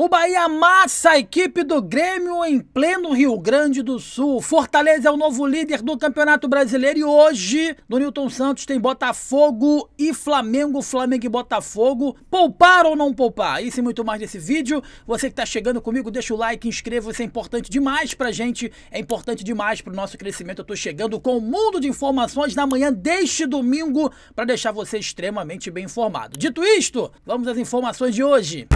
O Bahia amassa a equipe do Grêmio em pleno Rio Grande do Sul. Fortaleza é o novo líder do Campeonato Brasileiro e hoje, no Newton Santos, tem Botafogo e Flamengo. Flamengo e Botafogo. Poupar ou não poupar? Isso e muito mais nesse vídeo. Você que tá chegando comigo, deixa o like, inscreva, isso é importante demais pra gente. É importante demais pro nosso crescimento. Eu tô chegando com um mundo de informações na manhã deste domingo pra deixar você extremamente bem informado. Dito isto, vamos às informações de hoje.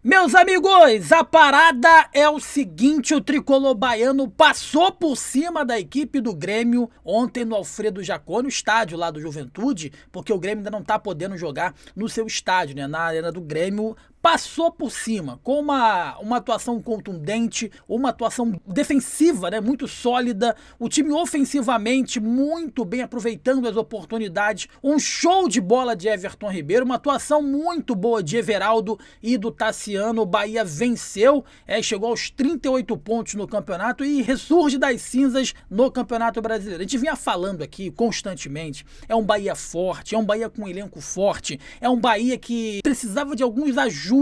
Meus amigos, a parada é o seguinte: o tricolor baiano passou por cima da equipe do Grêmio ontem no Alfredo Jaconi, no estádio lá do Juventude, porque o Grêmio ainda não tá podendo jogar no seu estádio, né, na arena do Grêmio. Passou por cima, com uma atuação contundente, uma atuação defensiva, né, muito sólida, o time ofensivamente muito bem aproveitando as oportunidades, um show de bola de Everton Ribeiro, uma atuação muito boa de Everaldo e do Tassiano. O Bahia venceu, chegou aos 38 pontos no campeonato e ressurge das cinzas no Campeonato Brasileiro. A gente vinha falando aqui constantemente, é um Bahia forte, é um Bahia com um elenco forte, é um Bahia que precisava de alguns ajustes,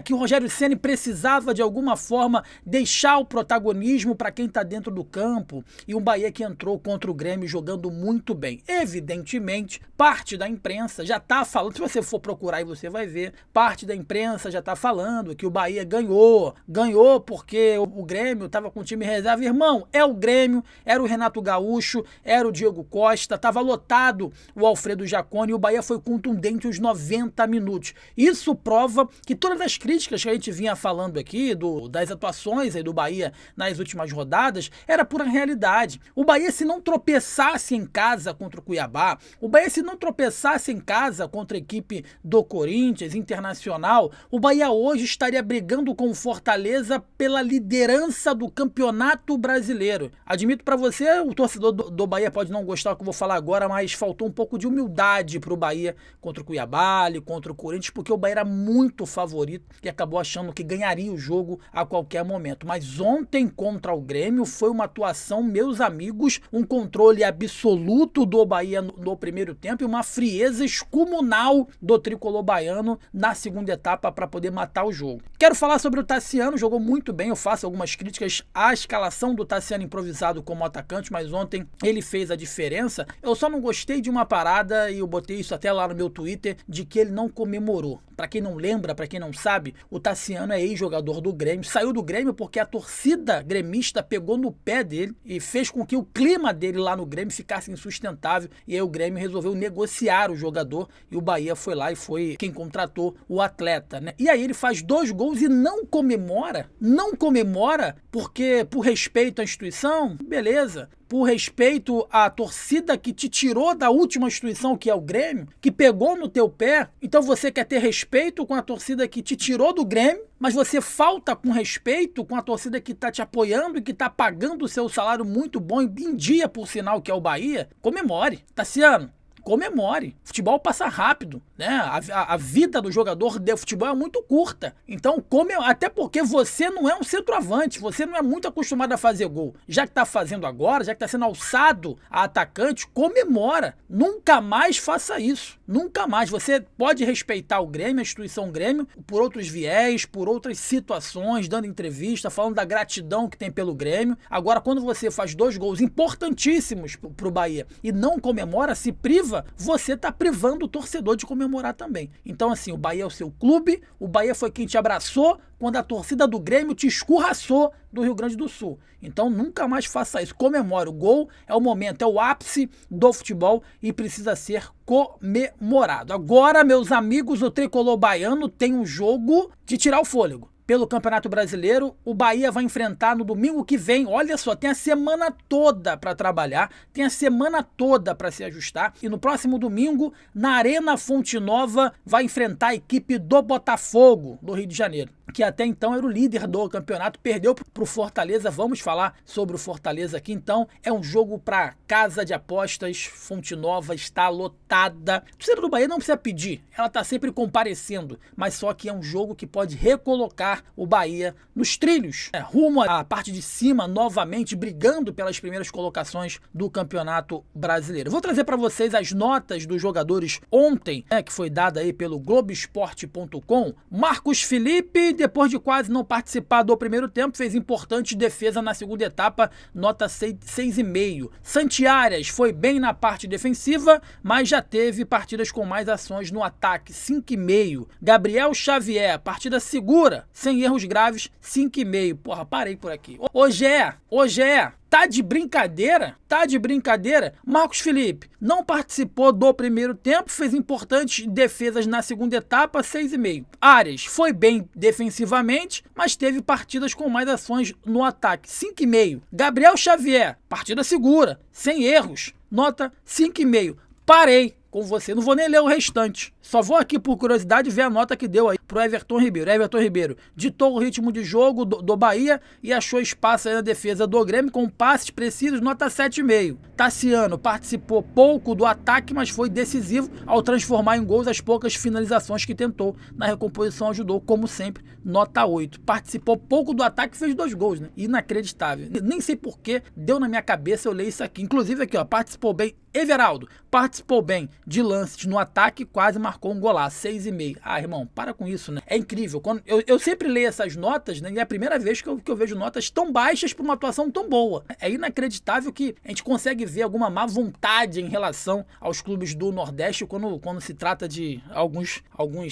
que o Rogério Ceni precisava de alguma forma deixar o protagonismo para quem está dentro do campo, e um Bahia que entrou contra o Grêmio jogando muito bem. Evidentemente, parte da imprensa já está falando, se você for procurar aí você vai ver, parte da imprensa já está falando que o Bahia ganhou porque o Grêmio estava com o time reserva. Irmão, é o Grêmio, era o Renato Gaúcho, era o Diego Costa, estava lotado o Alfredo Jaconi e o Bahia foi contundente os 90 minutos. Isso prova que todas as críticas que a gente vinha falando aqui, das atuações aí do Bahia nas últimas rodadas, era pura realidade. O Bahia, se não tropeçasse em casa contra o Cuiabá, o Bahia, se não tropeçasse em casa contra a equipe do Corinthians, Internacional, o Bahia hoje estaria brigando com o Fortaleza pela liderança do Campeonato Brasileiro. Admito pra você, o torcedor do Bahia pode não gostar do que eu vou falar agora, mas faltou um pouco de humildade pro Bahia contra o Cuiabá, contra o Corinthians, porque o Bahia era muito favorito e acabou achando que ganharia o jogo a qualquer momento. Mas ontem contra o Grêmio foi uma atuação, meus amigos, um controle absoluto do Bahia no primeiro tempo e uma frieza excomunal do tricolor baiano na segunda etapa para poder matar o jogo. Quero falar sobre o Tassiano, jogou muito bem, eu faço algumas críticas à escalação do Tassiano improvisado como atacante, mas ontem ele fez a diferença. Eu só não gostei de uma parada, e eu botei isso até lá no meu Twitter, de que ele não comemorou. Para quem não lembra, para quem não sabe, o Tassiano é ex-jogador do Grêmio, saiu do Grêmio porque a torcida gremista pegou no pé dele e fez com que o clima dele lá no Grêmio ficasse insustentável, e aí o Grêmio resolveu negociar o jogador e o Bahia foi lá e foi quem contratou o atleta, né? E aí ele faz 2 gols e não comemora porque por respeito à instituição, beleza. Por respeito à torcida que te tirou da última instituição, que é o Grêmio, que pegou no teu pé, então você quer ter respeito com a torcida que te tirou do Grêmio, mas você falta com respeito com a torcida que está te apoiando e que está pagando o seu salário muito bom em dia, por sinal, que é o Bahia. Comemore, Tassiano. Comemore. Futebol passa rápido, né? A vida do jogador de futebol é muito curta. Então, até porque você não é um centroavante, você não é muito acostumado a fazer gol. Já que está fazendo agora, já que está sendo alçado a atacante, comemora. Nunca mais faça isso. Nunca mais. Você pode respeitar o Grêmio, a instituição Grêmio, por outros viés, por outras situações, dando entrevista, falando da gratidão que tem pelo Grêmio. Agora, quando você faz 2 gols importantíssimos pro Bahia e não comemora, se priva, você tá privando o torcedor de comemorar também. Então, assim, o Bahia é o seu clube, o Bahia foi quem te abraçou quando a torcida do Grêmio te escorraçou do Rio Grande do Sul. Então, nunca mais faça isso. Comemore. O gol é o momento, é o ápice do futebol e precisa ser comemorado. Agora, meus amigos, o tricolor baiano tem um jogo de tirar o fôlego. Pelo Campeonato Brasileiro, o Bahia vai enfrentar no domingo que vem. Olha só, tem a semana toda para trabalhar, tem a semana toda para se ajustar. E no próximo domingo, na Arena Fonte Nova, vai enfrentar a equipe do Botafogo, do Rio de Janeiro. que até então era o líder do campeonato, perdeu para o Fortaleza. Vamos falar sobre o Fortaleza aqui, então. É um jogo para casa de apostas. Fonte Nova está lotada. A torcida do Bahia não precisa pedir, ela está sempre comparecendo, mas só que é um jogo que pode recolocar o Bahia nos trilhos, rumo à parte de cima, novamente brigando pelas primeiras colocações do Campeonato Brasileiro. Vou trazer para vocês as notas dos jogadores ontem, que foi dada aí pelo Globoesporte.com. Marcos Felipe, depois de quase não participar do primeiro tempo, fez importante defesa na segunda etapa, nota 6,5. Santiares foi bem na parte defensiva, mas já teve partidas com mais ações no ataque, 5,5. Gabriel Xavier, partida segura, sem erros graves, 5,5. Porra, parei por aqui. Hoje é. Tá de brincadeira? Tá de brincadeira? Marcos Felipe não participou do primeiro tempo, fez importantes defesas na segunda etapa, 6,5. Arias foi bem defensivamente, mas teve partidas com mais ações no ataque, 5,5. Gabriel Xavier, partida segura, sem erros, nota 5,5. Parei com você, não vou nem ler o restante. Só vou aqui por curiosidade ver a nota que deu aí pro Everton Ribeiro. Everton Ribeiro ditou o ritmo de jogo do Bahia e achou espaço aí na defesa do Grêmio com passes precisos, nota 7,5. Tassiano participou pouco do ataque, mas foi decisivo ao transformar em gols as poucas finalizações que tentou. Na recomposição ajudou, como sempre, nota 8. Participou pouco do ataque e fez 2 gols, né? Inacreditável. Nem sei por que deu na minha cabeça eu ler isso aqui. Inclusive aqui, ó, participou bem Everaldo, participou bem de lances no ataque, quase marcou um golaço, 6,5. Ah, irmão, para com isso, né? É incrível. Quando eu sempre leio essas notas, né? E é a primeira vez que eu vejo notas tão baixas para uma atuação tão boa. É inacreditável que a gente consegue ver alguma má vontade em relação aos clubes do Nordeste quando se trata de alguns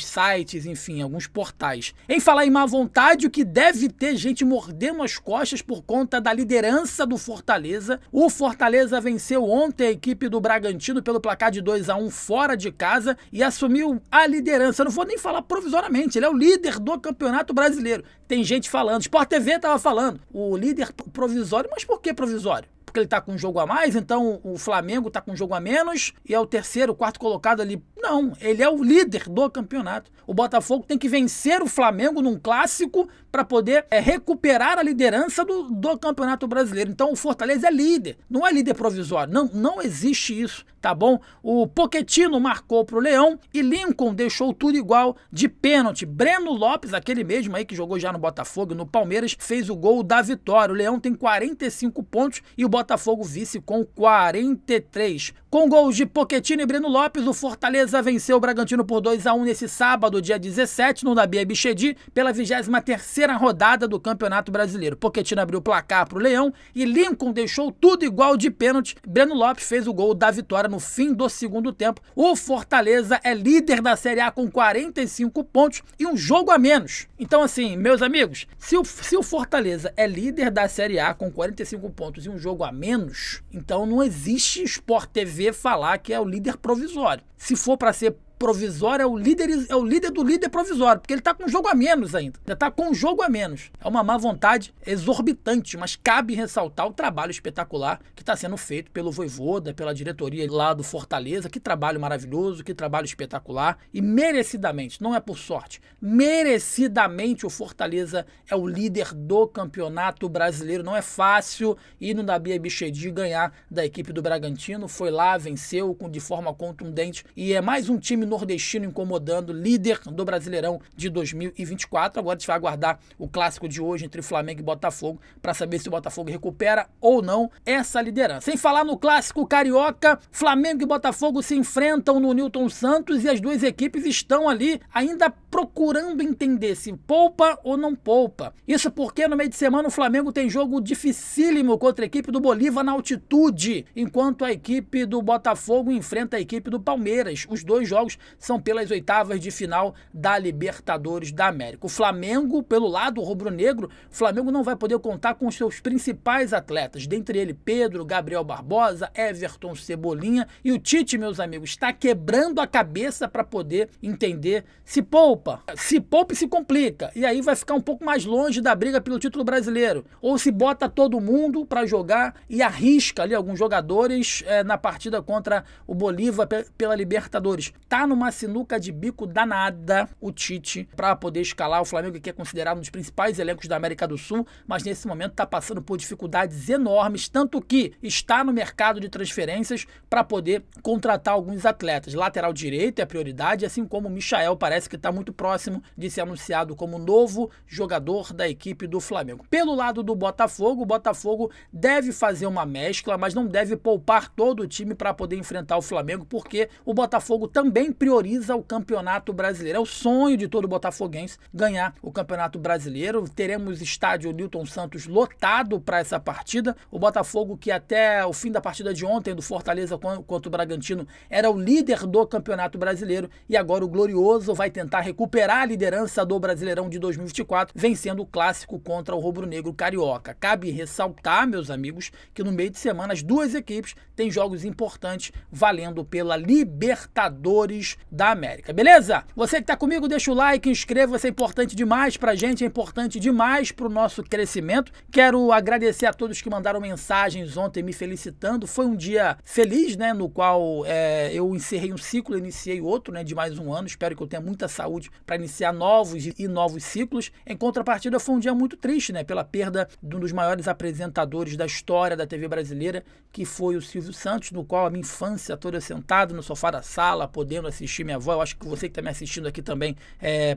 sites, enfim, alguns portais. Em falar em má vontade, o que deve ter gente mordendo as costas por conta da liderança do Fortaleza. O Fortaleza venceu ontem a equipe do Bragantino pelo placar de 2-1 fora de casa e assumiu a liderança. Eu não vou nem falar provisoriamente, ele é o líder do Campeonato Brasileiro. Tem gente falando, Sport TV estava falando, o líder provisório, mas por que provisório? Porque ele tá com um jogo a mais, então o Flamengo tá com um jogo a menos e é o terceiro, quarto colocado ali. Não, ele é o líder do campeonato. O Botafogo tem que vencer o Flamengo num clássico para poder recuperar a liderança do Campeonato Brasileiro. Então o Fortaleza é líder, não é líder provisório. Não existe isso, tá bom? O Pochettino marcou pro Leão e Lincoln deixou tudo igual de pênalti. Breno Lopes, aquele mesmo aí que jogou já no Botafogo e no Palmeiras, fez o gol da vitória. O Leão tem 45 pontos e o Botafogo vice com 43. Com gols de Pochettino e Breno Lopes, o Fortaleza venceu o Bragantino por 2-1 nesse sábado, dia 17, no Nabi Abichedi, pela 23ª rodada do Campeonato Brasileiro. Pochettino abriu o placar para o Leão e Lincoln deixou tudo igual de pênalti. Breno Lopes fez o gol da vitória no fim do segundo tempo. O Fortaleza é líder da Série A com 45 pontos e um jogo a menos. Então, assim, meus amigos, se o Fortaleza é líder da Série A com 45 pontos e um jogo a menos, então não existe Sport TV falar que é o líder provisório. Se for para ser provisório, é o líder do líder provisório, porque ele tá com um jogo a menos ainda. Já tá com um jogo a menos. É uma má vontade exorbitante, mas cabe ressaltar o trabalho espetacular que está sendo feito pelo Vojvoda, pela diretoria lá do Fortaleza. Que trabalho maravilhoso, que trabalho espetacular e merecidamente, não é por sorte, merecidamente o Fortaleza é o líder do Campeonato Brasileiro. Não é fácil ir no Nabi Abichedi ganhar da equipe do Bragantino. Foi lá, venceu de forma contundente e é mais um time nordestino incomodando, líder do Brasileirão de 2024. Agora a gente vai aguardar o clássico de hoje entre Flamengo e Botafogo para saber se o Botafogo recupera ou não essa liderança. Sem falar no clássico carioca, Flamengo e Botafogo se enfrentam no Newton Santos e as duas equipes estão ali ainda procurando entender se poupa ou não poupa. Isso porque no meio de semana o Flamengo tem jogo dificílimo contra a equipe do Bolívar na altitude, enquanto a equipe do Botafogo enfrenta a equipe do Palmeiras. Os dois jogos são pelas oitavas de final da Libertadores da América. O Flamengo, pelo lado rubro-negro, o Flamengo não vai poder contar com os seus principais atletas, dentre eles Pedro, Gabriel Barbosa, Everton, Cebolinha, e o Tite, meus amigos, está quebrando a cabeça para poder entender se poupa e se complica, e aí vai ficar um pouco mais longe da briga pelo título brasileiro, ou se bota todo mundo para jogar e arrisca ali alguns jogadores na partida contra o Bolívar pela Libertadores. Tá tá numa sinuca de bico danada, o Tite, para poder escalar o Flamengo, que é considerado um dos principais elencos da América do Sul, mas nesse momento está passando por dificuldades enormes, tanto que está no mercado de transferências para poder contratar alguns atletas. Lateral direito é a prioridade, assim como o Michael parece que está muito próximo de ser anunciado como novo jogador da equipe do Flamengo. Pelo lado do Botafogo, o Botafogo deve fazer uma mescla, mas não deve poupar todo o time para poder enfrentar o Flamengo, porque o Botafogo também prioriza o Campeonato Brasileiro. É o sonho de todo botafoguense ganhar o Campeonato Brasileiro. Teremos estádio Newton Santos lotado para essa partida. O Botafogo, que até o fim da partida de ontem do Fortaleza contra o Bragantino era o líder do Campeonato Brasileiro, e agora o Glorioso vai tentar recuperar a liderança do Brasileirão de 2024, vencendo o clássico contra o rubro-negro carioca. Cabe ressaltar, meus amigos, que no meio de semana as duas equipes têm jogos importantes valendo pela Libertadores da América, beleza? Você que tá comigo, deixa o like, inscreva-se, é importante demais pra gente, é importante demais pro nosso crescimento. Quero agradecer a todos que mandaram mensagens ontem me felicitando. Foi um dia feliz, né, no qual eu encerrei um ciclo, iniciei outro, né, de mais um ano. Espero que eu tenha muita saúde para iniciar novos ciclos. Em contrapartida, foi um dia muito triste, né, pela perda de um dos maiores apresentadores da história da TV brasileira, que foi o Silvio Santos, no qual a minha infância toda sentado no sofá da sala, podendo assistir minha avó. Eu acho que você que está me assistindo aqui também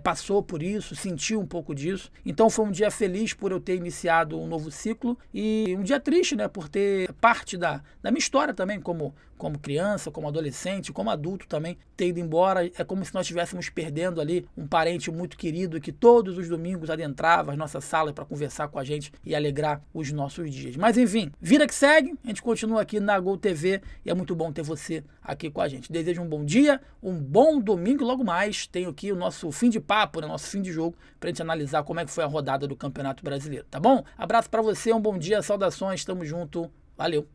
passou por isso, sentiu um pouco disso. Então foi um dia feliz por eu ter iniciado um novo ciclo, e um dia triste, né, por ter parte da minha história também, como criança, como adolescente, como adulto também, ter ido embora. É como se nós estivéssemos perdendo ali um parente muito querido que todos os domingos adentrava as nossas salas para conversar com a gente e alegrar os nossos dias. Mas enfim, vida que segue, a gente continua aqui na Gol TV e é muito bom ter você aqui com a gente. Desejo um bom dia, um bom domingo, logo mais tenho aqui o nosso fim de papo, né, nosso fim de jogo, pra gente analisar como é que foi a rodada do Campeonato Brasileiro, tá bom? Abraço pra você, um bom dia, saudações, tamo junto, valeu!